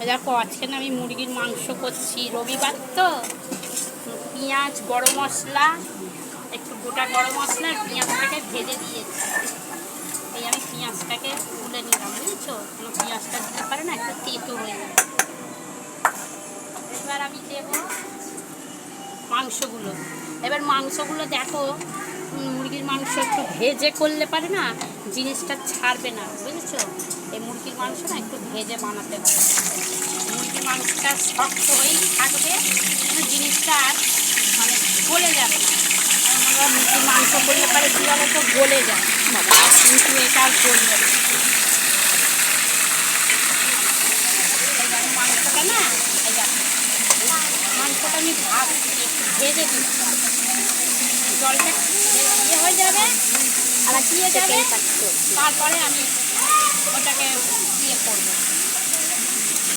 দেখো আজকে না আমি মুরগির মাংস করছি, রবিবার তো। পেঁয়াজ, গরম মশলা, একটু গোটা গরম মশলা আর পেঁয়াজটাকে ভেজে দিয়েছি। এই আমি পেঁয়াজটাকে তুলে নিলাম, বুঝেছো? পেঁয়াজটা দিতে পারে না, একটু তেতো হয়ে যাবে। এবার আমি দেবো মাংসগুলো। এবার মাংসগুলো দেখো, মুরগির মাংস একটু ভেজে করলে পারে না জিনিসটা ছাড়বে না, বুঝেছো? এই মুরগির মাংস না একটু ভেজে বানাতে হবে। মুরগির মাংসটা শক্ত হয়েই থাকবে, জিনিসটা আর মানে গলে যাবে না। আমরা মুরগির মাংস করলে পারে কী বলে তো গলে যায়, কিন্তু এটা আর গলবে না। মাংসটা না, এই দেখো মাংসটা আমি ভেজে দিই, জলটা ইয়ে হয়ে যাবে আর দিয়ে যাবে, তারপরে আমি ওটাকে ইয়ে করবো।